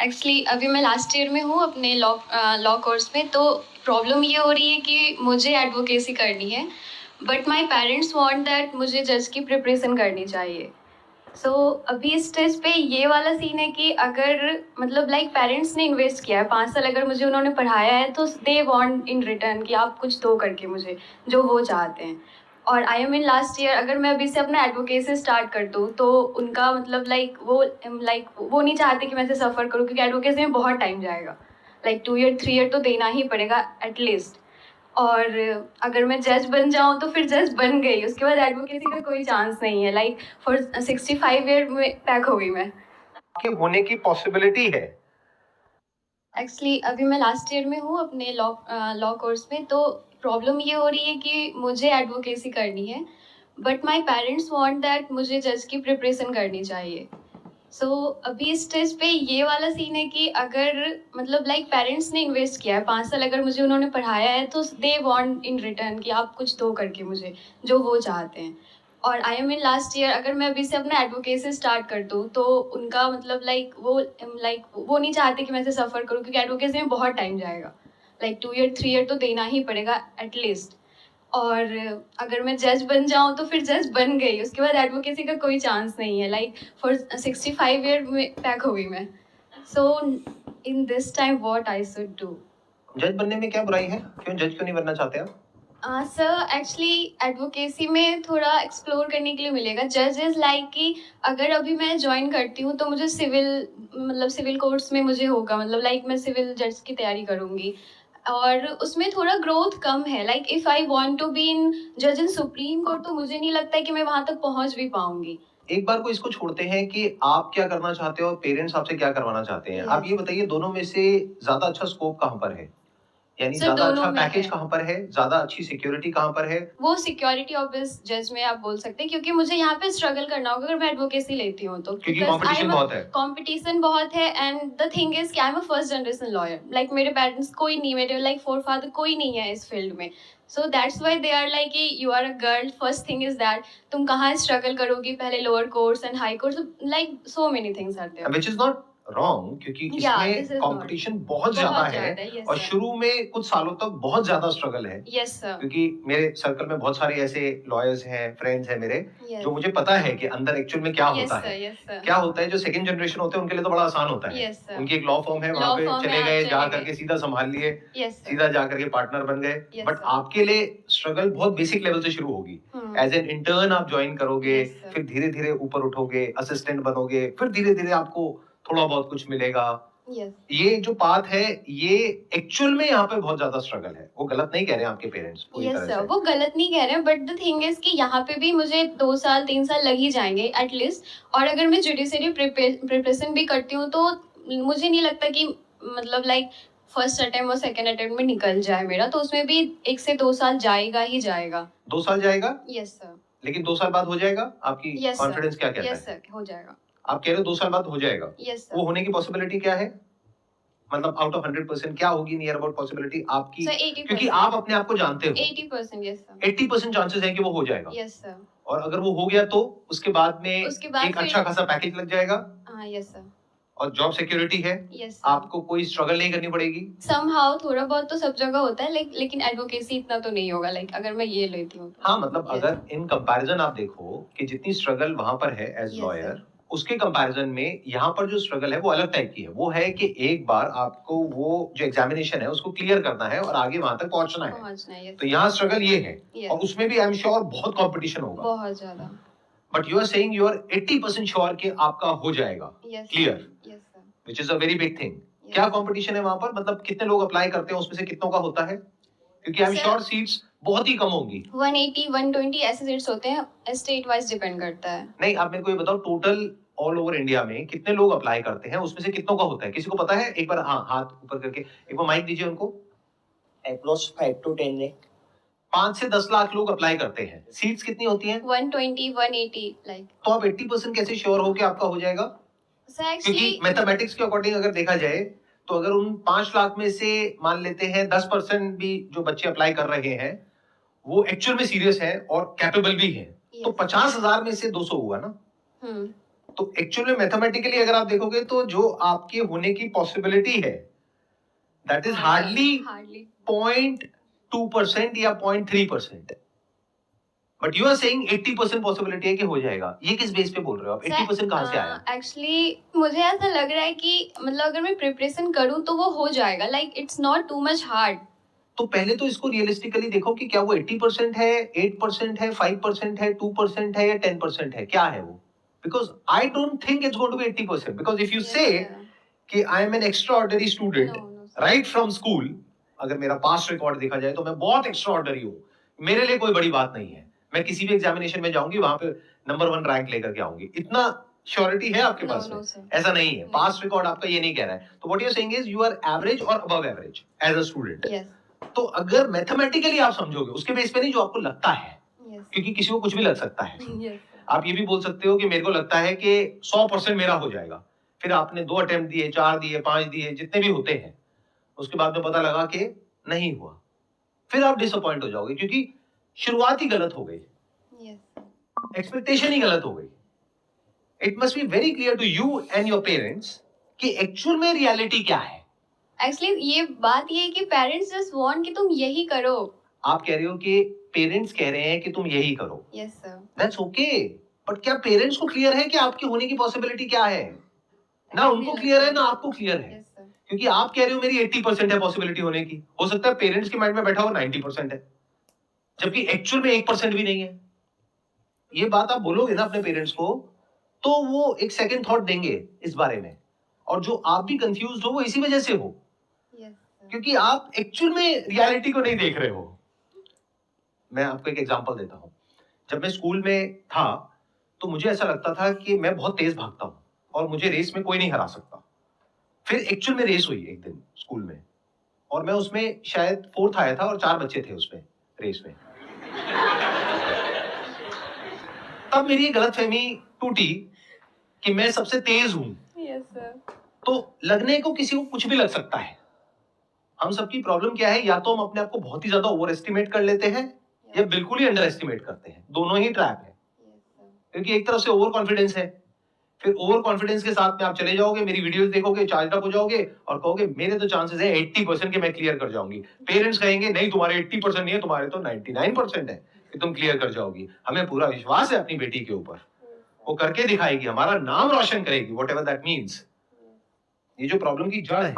Actually अभी मैं last year में हूँ अपने लॉ कोर्स में। तो प्रॉब्लम ये हो रही है कि मुझे एडवोकेसी करनी है, but my parents want that मुझे जज की प्रिपरेशन करनी चाहिए। सो अभी इस स्टेज पे ये वाला सीन है कि अगर मतलब लाइक पेरेंट्स ने इन्वेस्ट किया है 5 साल, अगर मुझे उन्होंने पढ़ाया है तो दे वांट इन रिटर्न कि आप कुछ दो करके मुझे जो वो चाहते हैं। और I am in last year, अगर मैं अभी से अपना एडवोकेसी स्टार्ट कर दूँ तो उनका मतलब लाइक वो नहीं चाहते कि मैं इसे सफ़र करूँ, क्योंकि एडवोकेसी में बहुत टाइम जाएगा। लाइक 2 ईयर 3 ईयर तो देना ही पड़ेगा एटलीस्ट। और अगर मैं जज बन जाऊँ तो फिर जज बन गई, उसके बाद एडवोकेसी का कोई चांस नहीं है। लाइक फॉर 65 ईयर में पैक हो गई मैं। के होने की पॉसिबिलिटी है। एक्चुअली अभी मैं लास्ट ईयर में हूँ अपने लॉ कोर्स में। तो प्रॉब्लम ये हो रही है कि मुझे एडवोकेसी करनी है, but my parents want that मुझे जज की प्रिपरेशन करनी चाहिए। अभी इस स्टेज पे ये वाला सीन है कि अगर मतलब लाइक पेरेंट्स ने इन्वेस्ट किया है 5 साल, अगर मुझे उन्होंने पढ़ाया है तो दे वांट इन रिटर्न कि आप कुछ दो करके मुझे जो वो चाहते हैं। और I am in last year, अगर मैं अभी से अपना एडवोकेसी स्टार्ट कर दूँ तो उनका मतलब लाइक वो नहीं चाहते कि मैं इसे सफ़र करूँ, क्योंकि एडवोकेसी में बहुत टाइम जाएगा। लाइक 2 ईयर 3 ईयर तो देना ही पड़ेगा एटलीस्ट। और अगर मैं जज बन जाऊँ तो फिर जज बन गई, उसके बाद एडवोकेसी का कोई चांस नहीं है। लाइक फॉर 65 ईयर में पैक हो गई मैं। So in this time what I should do? जज बनने में क्या बुराई है? क्यों जज क्यों नहीं बनना चाहते आप? सर एक्चुअली एडवोकेसी में थोड़ा एक्सप्लोर करने के लिए मिलेगा। जज इज़ लाइक कि अगर अभी मैं ज्वाइन करती हूँ तो मुझे सिविल कोर्ट्स में मुझे होगा, मतलब लाइक मैं सिविल जज की तैयारी करूँगी। और उसमें थोड़ा ग्रोथ कम है। Like if I want to be in जज इन सुप्रीम कोर्ट तो मुझे नहीं लगता है कि मैं वहाँ तक पहुँच भी पाऊँगी। एक बार को इसको छोड़ते हैं कि आप क्या करना चाहते हो और पेरेंट्स आपसे क्या करवाना चाहते हैं। आप Yes. ये बताइए दोनों में से ज़्यादा अच्छा स्कोप कहाँ पर है? यानी सर ज़्यादा दोनों अच्छा में पैकेज है। कहाँ पर है? ज़्यादा अच्छी सिक्योरिटी कहाँ पर है? वो सिक्योरिटी ऑफिस जज में आप बोल सकते हैं, क्योंकि मुझे यहाँ पे स्ट्रगल करना होगा अगर मैं एडवोकेसी लेती हूँ तो। क्योंकि बिकॉज आई कंपटीशन एम बहुत है। कंपटीशन बहुत है। एंड द थिंग इज कि I am a first generation lawyer. Like मेरे पेरेंट्स कोई नहीं, मेरे लाइक फोर फादर कोई नहीं है इस फील्ड में। So that's why they are like you are a girl, first thing is that तुम कहाँ स्ट्रगल करोगी, पहले lower courts and high courts, like so many things are there. Which is not wrong क्योंकि या इसमें this is not competition बहुत ज़्यादा है यस और सर। शुरू में कुछ सालों तक बहुत ज़्यादा स्ट्रगल है। Yes sir. क्योंकि मेरे सर्कल में बहुत सारे ऐसे लॉयर्स हैं, फ्रेंड्स हैं मेरे, जो मुझे पता है कि अंदर एक्चुअल में क्या यस होता सर। है। Yes sir. क्या होता है जो सेकंड जनरेशन होते हैं उनके लिए तो बड़ा आसान होता है। Yes sir. उनकी एक लॉ फर्म है, वहाँ लॉ पे फर्म चले है, गए, आप जा चले गए। करके सीधा संभाल लिए, यस सर। सीधा जा करके पार्टनर बन गए। Yes but sir. आपके लिए स्ट्रगल बहुत बेसिक लेवल से शुरू होगी। एज एन इंटर्न आप ज्वाइन करोगे, यस सर। फिर धीरे-धीरे ऊपर उठोगे, असिस्टेंट बनोगे, फिर धीरे-धीरे आपको थोड़ा बहुत कुछ मिलेगा। यस। ये जो पाथ है, ये एक्चुअल में यहाँ पे बहुत ज़्यादा स्ट्रगल है। वो गलत नहीं कह रहे हैं आपके पेरेंट्स पूरी यस तरह सर, से। वो गलत नहीं कह रहे हैं, बट द थिंग इज कि यहाँ पे भी मुझे 2 साल 3 साल लग ही जाएंगे एटलीस्ट। और अगर मैं जुडिशरी प्रिपरेशन भी करती हूँ तो मुझे नहीं लगता कि मतलब लाइक फर्स्ट अटेम्प्ट और सेकेंड अटेम्प्ट में निकल जाए मेरा, तो उसमें भी 1 से 2 साल जाएगा ही जाएगा। 2 साल जाएगा, यस सर। लेकिन 2 साल बाद हो जाएगा? आपकी यस सर। कॉन्फिडेंस क्या कहता है? यस सर, हो जाएगा। आप कह रहे हो 2 साल बाद हो जाएगा। यस वो सर। होने की पॉसिबिलिटी क्या है? मतलब आउट ऑफ 100% क्या होगी नियर अबाउट पॉसिबिलिटी आपकी? सर क्योंकि 80%। आप अपने आप को जानते हो। 80%। Yes sir. 80% चांसेस है कि वो हो जाएगा। Yes sir. और अगर वो हो गया तो उसके बाद में उसके बाद एक फिर अच्छा खासा पैकेज लग जाएगा हाँ यस सर। और जॉब सिक्योरिटी है। Yes sir. आपको कोई स्ट्रगल नहीं करनी पड़ेगी। समहाउ थोड़ा बहुत तो सब जगह होता है, लेकिन एडवोकेसी इतना तो नहीं होगा, लाइक अगर मैं ये लेती हूँ तो। हाँ, मतलब Yes. अगर इन कंपैरिजन आप देखो कि जितनी स्ट्रगल वहां पर है एज Yes, लॉयर, sir. उसके कंपैरिजन में यहाँ पर जो स्ट्रगल है वो अलग टाइप की है। वो है कि एक बार आपको वो जो एग्जामिनेशन है उसको क्लियर करना है और आगे वहां तक पहुंचना है। yes, तो यहाँ स्ट्रगल ये है। Yes. और उसमें भी आई एम श्योर बहुत कंपटीशन होगा। बहुत ज्यादा। But you are saying you are 80% sure कि आपका हो जाएगा Yes, sir. Clear, Yes, sir. Which is a very big thing. Yes. क्या कंपटीशन है वहां पर? मतलब कितने लोग अप्लाई करते हैं, उसमें से कितनों का होता है? क्योंकि I am Sir, sure seats बहुत ही कम होंगी। 180 120 ऐसे सीट्स होते हैं, स्टेट वाइज डिपेंड करता है। नहीं, आप मेरे को ये बताओ टोटल ऑल ओवर इंडिया में कितने लोग अप्लाई करते हैं, उसमें से कितनों का होता है? किसी को पता है? एक बार हाँ, हाथ ऊपर करके एक बार माइक दीजिए उनको। Approx 5 to 10 lakh. 5 से 10 लाख लोग अप्लाई करते हैं। सीट्स कितनी होती हैं? 120 180 लाइक। तो आप 80% कैसे श्योर हो कि आपका हो जाएगा? सर क्योंकि एक्चुअली मैथमेटिक्स के अकॉर्डिंग अगर देखा जाए तो अगर उन 5 लाख में से मान लेते हैं 10% भी जो बच्चे अप्लाई कर रहे हैं वो एक्चुअल में सीरियस है और कैपेबल भी है, तो Yes. 50,000 में से 200 हुआ ना। तो एक्चुअल में मैथमेटिकली अगर आप देखोगे तो जो आपके होने की पॉसिबिलिटी है दैट इज हार्डली हार्डली 0.2% या 0.3%. But you are saying 80% possibility है कि हो जाएगा. ये किस बेस पे बोल रहे हो आप? 80% कहां से आया? एक्चुअली मुझे ऐसा लग रहा है कि मतलब अगर मैं प्रिपरेशन करूँ तो वो हो जाएगा, like it's not too much hard. तो पहले तो इसको रियलिस्टिकली देखो कि क्या वो 80% है, 8% है, 5% है, 2% है या 10% है, क्या है वो? Because I don't think it's going to be 80%. Because if you say कि I am an extraordinary student right from school, अगर मेरा पास्ट रिकॉर्ड देखा जाए तो मैं बहुत एक्स्ट्राऑर्डिनरी हूं. मेरे लिए कोई बड़ी बात नहीं है. मैं किसी भी एग्जामिनेशन में जाऊंगी वहां पे नंबर 1 रैंक लेकर के आऊंगी. इतना श्योरिटी है आपके पास में? ऐसा नहीं है. पास्ट रिकॉर्ड आपका ये नहीं कह रहा है. तो what you are saying is you are average और above average as a student. तो अगर मैथमेटिकली आप समझोगे उसके बेस पे नहीं जो आपको लगता है, क्योंकि किसी को कुछ भी लग सकता है. आप ये भी बोल सकते हो कि मेरे को लगता है कि 100% मेरा हो जाएगा. फिर आपने 2 अटेम्प्ट दिए, 4 दिए, 5 दिए, जितने भी होते हैं, उसके बाद में पता लगा कि नहीं हुआ. फिर आप डिसअपॉइंट हो जाओगे क्योंकि शुरुआत ही गलत हो गई. एक्सपेक्टेशन ही गलत हो गई. It must be very clear to you and your parents कि एक्चुअल में रियलिटी क्या है. एक्चुअली ये बात ये है कि पेरेंट्स जस्ट वांट कि तुम यही करो. आप कह रहे हो कि पेरेंट्स कह रहे हैं कि तुम यही करो. Yes sir. That's okay. But क्या पेरेंट्स को क्लियर है कि आपकी होने की पॉसिबिलिटी क्या है? ना उनको क्लियर है ना आपको क्लियर है. Yes sir. क्योंकि आप कह रहे हो मेरी 80% है पॉसिबिलिटी होने की. हो सकता है पेरेंट्स के माइंड में बैठा हो 90% है, जबकि एक्चुअल में 1% भी नहीं है. ये बात आप बोलोगे ना अपने पेरेंट्स को तो वो एक सेकंड थॉट देंगे इस बारे में. और जो आप भी कंफ्यूज हो वो इसी वजह से हो, क्योंकि आप एक्चुअल में रियलिटी को नहीं देख रहे हो. मैं आपको एक एग्जांपल देता हूं. जब मैं स्कूल में था तो मुझे ऐसा लगता था कि मैं बहुत तेज भागता हूं और मुझे रेस में कोई नहीं हरा सकता. फिर एक्चुअल में रेस हुई एक दिन स्कूल में और मैं उसमें शायद 4th आया था और 4 बच्चे थे उसमें रेस में. तब मेरी गलतफहमी टूटी कि मैं सबसे तेज हूं. Yes sir. तो लगने को किसी को कुछ भी लग सकता है. हम सबकी प्रॉब्लम क्या है, या तो हम अपने आप को बहुत ही ज्यादा ओवर एस्टिमेट कर लेते हैं या बिल्कुल ही अंडर एस्टिमेट करते हैं. दोनों ही ट्रैप है. क्योंकि एक तरफ से ओवर कॉन्फिडेंस है, फिर ओवर कॉन्फिडेंस के साथ में आप चले जाओगे, मेरी वीडियोस देखोगे, चार्ज अप हो जाओगे और कहोगे मेरे तो चांसेस है 80% के मैं क्लियर कर जाऊंगी. पेरेंट्स कहेंगे नहीं तुम्हारे 80% नहीं है, तुम्हारे तो 99% है कि तुम क्लियर कर जाओगी. हमें पूरा विश्वास है अपनी बेटी के ऊपर, वो करके दिखाएगी, हमारा नाम रोशन करेगी, व्हाटएवर दैट मींस. ये जो प्रॉब्लम की जड़ है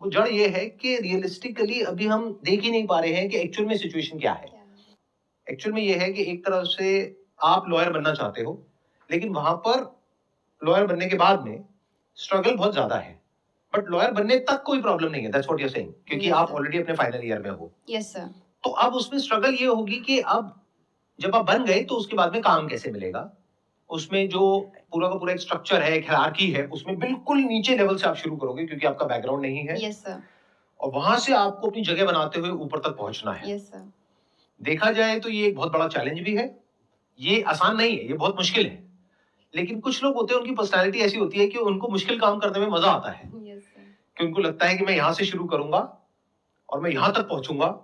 वो जड़ ये है कि रियलिस्टिकली अभी हम देख ही नहीं पा रहे हैं कि एक्चुअल में सिचुएशन क्या है. एक्चुअल में ये है कि एक तरफ से आप लॉयर बनना चाहते हो, लेकिन वहां पर लॉयर बनने के बाद में स्ट्रगल बहुत ज्यादा है. बट लॉयर बनने तक कोई प्रॉब्लम नहीं है. That's what you are saying, क्योंकि आप ऑलरेडी अपने फाइनल ईयर में हो. Yes sir. तो अब उसमें स्ट्रगल ये होगी कि अब जब आप बन गए तो उसके बाद में काम कैसे मिलेगा. उसमें जो पूरा का पूरा एक स्ट्रक्चर है, एक हायरार्की है, उसमें बिल्कुल नीचे लेवल से आप शुरू करोगे क्योंकि आपका बैकग्राउंड नहीं है. Yes sir. और वहां से आपको अपनी जगह बनाते हुए ऊपर तक पहुंचना है. Yes sir. देखा जाए तो ये एक बहुत बड़ा चैलेंज भी है. ये आसान नहीं है, ये बहुत मुश्किल है. लेकिन कुछ लोग होते हैं, उनकी पर्सनालिटी ऐसी होती है कि उनको मुश्किल काम करने में मजा आता है. Yes sir. कि उनको लगता है कि मैं यहां से शुरू करूंगा और मैं यहां तक पहुंचूंगा,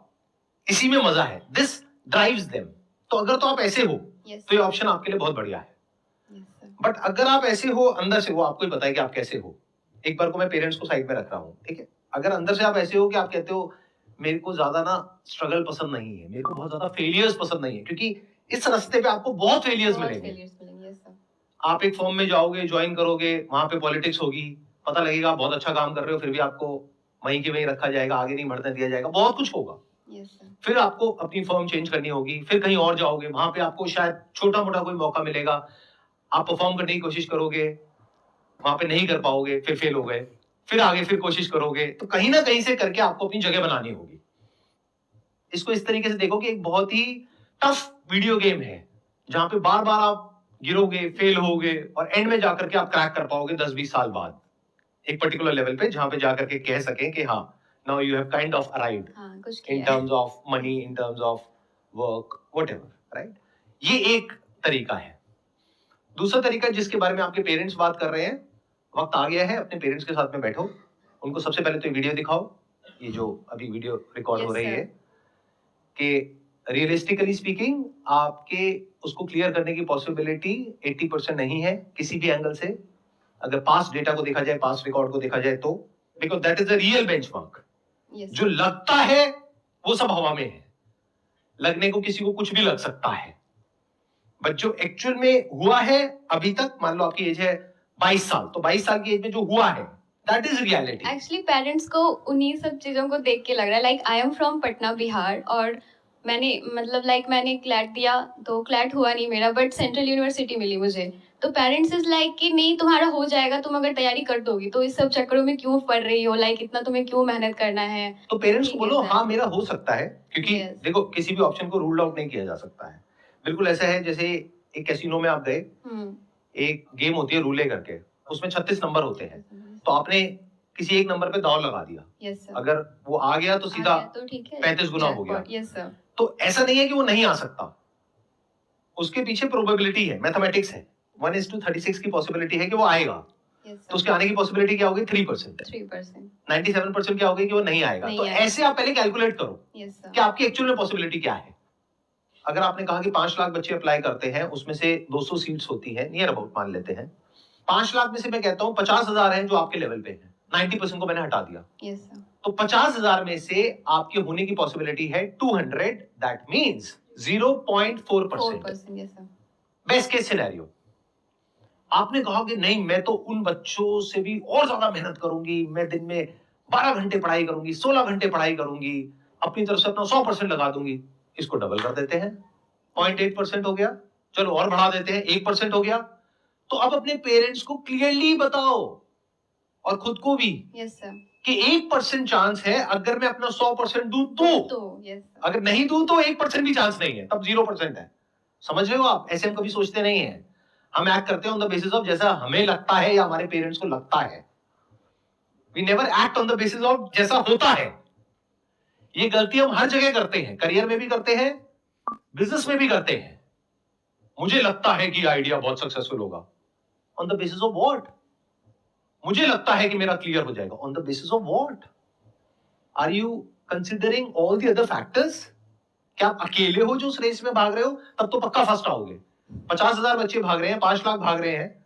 इसी में मजा है. This drives them. तो अगर तो आप ऐसे हो तो ये ऑप्शन आपके लिए बहुत बढ़िया है. बट अगर आप ऐसे हो अंदर से, वो आपको ही पता है कि आप कैसे हो. एक बार को मैं पेरेंट्स को साइड में रख रहा हूं, ठीक है. अगर अंदर से आप ऐसे हो कि आप कहते हो मेरे को ज्यादा ना स्ट्रगल पसंद नहीं है, मेरे को बहुत ज्यादा फेलियर्स पसंद नहीं है, क्योंकि इस रास्ते पे आपको बहुत फेलियर्स मिलेंगे. आप एक फॉर्म में जाओगे, ज्वाइन करोगे, वहां पे पॉलिटिक्स होगी, पता लगेगा आप बहुत अच्छा काम कर रहे हो, फिर भी आपको वहीं के वहीं रखा जाएगा, आगे नहीं बढ़ने दिया जाएगा, बहुत कुछ होगा. फिर आपको अपनी फर्म चेंज करनी होगी, फिर कहीं और जाओगे, वहां पे आपको शायद छोटा मोटा कोई मौका मिलेगा, आप परफॉर्म करने की कोशिश करोगे, वहां पे नहीं कर पाओगे, फिर फेल हो गए, फिर आगे फिर कोशिश करोगे. तो कहीं ना कहीं से करके आपको अपनी जगह बनानी होगी. इसको इस तरीके से देखो कि एक बहुत ही टफ वीडियो गेम है जहां पे बार बार आप गिरोगे, फेल होगे और एंड में जाकर के आप क्रैक कर पाओगे 10-20 साल बाद एक पर्टिकुलर लेवल पे, जहां पे जाकर के कह सकें कि हाँ, now you have kind of arrived in terms of money, in terms of work, whatever, right. ये एक तरीका है. दूसरा तरीका जिसके बारे में आपके पेरेंट्स बात कर रहे हैं, वक्त आ गया है अपने पेरेंट्स के साथ में बैठो, उनको सबसे पहले तो वीडियो दिखाओ, ये जो अभी वीडियो रिकॉर्ड हो रही है, कि रियलिस्टिकली स्पीकिंग आपके उसको क्लियर करने की पॉसिबिलिटी 80% नहीं है किसी भी एंगल से, अगर पास्ट डेटा को देखा जाए, पास्ट रिकॉर्ड को देखा जाए तो, because that is the real benchmark. जो लगता है वो सब हवा में है, लगने को किसी को कुछ भी लग सकता है, बट जो एक्चुअल में हुआ है अभी तक, मान लो आपकी एज है 22 साल, तो 22 साल की एज में जो हुआ है that is reality. Actually parents को उन्हीं सब चीजों को देख के लग रहा है, like I am from Patna Bihar, और मैंने क्लैट दिया तो क्लैट हुआ नहीं मेरा, बट सेंट्रल यूनिवर्सिटी मिली मुझे। तो पेरेंट्स इज लाइक कि नहीं तुम्हारा हो जाएगा, तुम अगर तैयारी कर दोगी, तो इस सब चक्करों में क्यों पढ़ रही हो, लाइक इतना तुम्हें क्यों मेहनत करना है। तो पेरेंट्स को बोलो हाँ मेरा हो सकता है, क्योंकि देखो किसी भी ऑप्शन को रूल आउट नहीं किया जा सकता है। बिल्कुल ऐसा है जैसे एक कैसीनो में आप गए, एक गेम होती है रूले करके, उसमें 36 नंबर होते हैं, तो आपने किसी एक नंबर पे दांव लगा दिया, अगर वो आ गया तो सीधा 35 गुना हो गया। तो ऐसा नहीं है कि वो नहीं आ सकता, उसके पीछे प्रोबेबिलिटी है, मैथमेटिक्स है। 1:36 की पॉसिबिलिटी है कि वो आएगा, तो उसके आने की पॉसिबिलिटी क्या होगी? 3%। 97% क्या होगी कि वो नहीं आएगा। तो ऐसे आप पहले कैलकुलेट करो कि आपकी एक्चुअल में पॉसिबिलिटी क्या है। अगर आपने कहा कि 5 लाख बच्चे अप्लाई करते हैं, उसमें से 200 सीट्स होती है, नियर अबाउट मान लेते हैं, 5 लाख में से मैं कहता हूं 50,000 हैं जो आपके लेवल पे हैं, 90% को मैंने हटा दिया। तो 50,000 में से आपके होने की पॉसिबिलिटी है 200, that means 0.4%। Best case scenario. आपने कहा कि नहीं मैं तो उन बच्चों से भी और ज्यादा मेहनत करूंगी, मैं दिन में 12 घंटे पढ़ाई करूंगी, 16 घंटे पढ़ाई करूंगी, अपनी तरफ से अपना 100% लगा दूंगी। इसको डबल कर देते हैं, 0.8% हो गया, चलो और बढ़ा देते हैं, 1% हो गया। तो अब अपने पेरेंट्स को क्लियरली बताओ और खुद को भी कि 1% चांस है, अगर मैं अपना 100% दूं तो, अगर नहीं दूं तो 1% भी चांस नहीं है, तब 0% है। समझ रहे हो आप? ऐसे हम कभी सोचते नहीं है, हम एक्ट करते हैं ऑन द बेसिस ऑफ जैसा हमें लगता है या हमारे पेरेंट्स को लगता है। We never act on the basis of जैसा होता है। ये गलती हम हर जगह करते हैं, करियर में भी करते हैं, बिजनेस में भी करते हैं। मुझे लगता है कि आइडिया बहुत सक्सेसफुल होगा, on the basis of what? मुझे लगता है कि मेरा क्लियर हो जाएगा, on the basis of what? Are you considering all the other factors? क्या आप अकेले हो जो उस रेस में भाग रहे हो? तब तो पक्का फर्स्ट आओगे। 50,000 बच्चे भाग रहे हैं, 5 लाख भाग रहे हैं,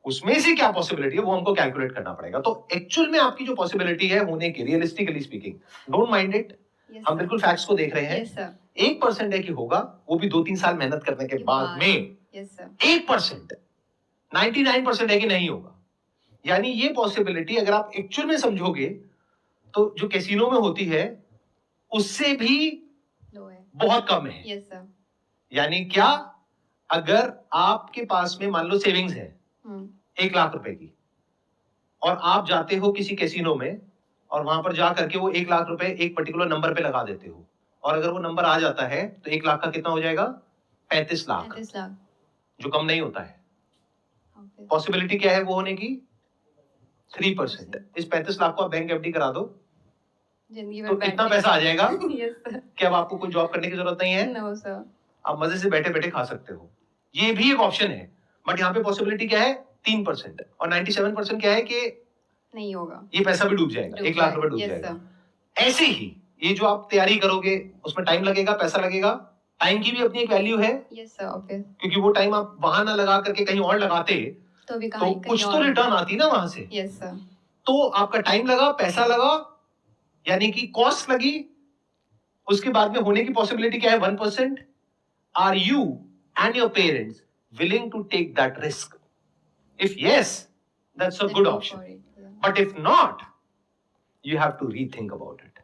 उसमें से क्या पॉसिबिलिटी है वो हमको कैलकुलेट करना पड़ेगा। तो एक्चुअल में आपकी जो पॉसिबिलिटी है होने की, realistically speaking, don't mind it, हम बिल्कुल फैक्ट्स को देख रहे हैं। 1% है कि होगा, वो भी 2-3 साल मेहनत करने के बाद में। 1%, 99% है कि नहीं होगा। यानी ये पॉसिबिलिटी अगर आप एक्चुअल में समझोगे तो जो कैसीनो में होती है उससे भी बहुत कम है। यानी क्या? अगर आपके पास में मान लो सेविंग्स है 1 लाख रुपए की, और आप जाते हो किसी कैसीनो में और वहां पर जा करके वो 1 लाख रुपए एक पर्टिकुलर नंबर पे लगा देते हो, और अगर वो नंबर आ जाता है तो 1 लाख का कितना हो जाएगा? 35 लाख, जो कम नहीं होता है। पॉसिबिलिटी क्या है वो होने की? 3%। इस 35 लाख को आप बैंक एफडी करा दो तो इतना पैसा आ जाएगा कि अब आपको कोई जॉब करने की जरूरत नहीं है, आप मजे से बैठे बैठे खा सकते हो। ये भी एक ऑप्शन है, बट यहाँ पे पॉसिबिलिटी क्या है? 3%। और 97% क्या है कि नहीं होगा, ये पैसा भी डूब जाएगा, 1 लाख रुपए डूब जाएगा। ऐसे ही ये जो आप तैयारी करोगे उसमें टाइम लगेगा, पैसा लगेगा, टाइम की भी अपनी एक वैल्यू है, क्योंकि वो टाइम आप वहां ना लगा करके कहीं और लगाते तो कुछ तो रिटर्न आती ना वहां से। तो आपका टाइम लगा, पैसा लगा, यानी कि कॉस्ट लगी, उसके बाद में होने की पॉसिबिलिटी क्या है? 1%। Are you and your parents willing to take that risk? If yes, that's a good option. But if not, you have to rethink about it.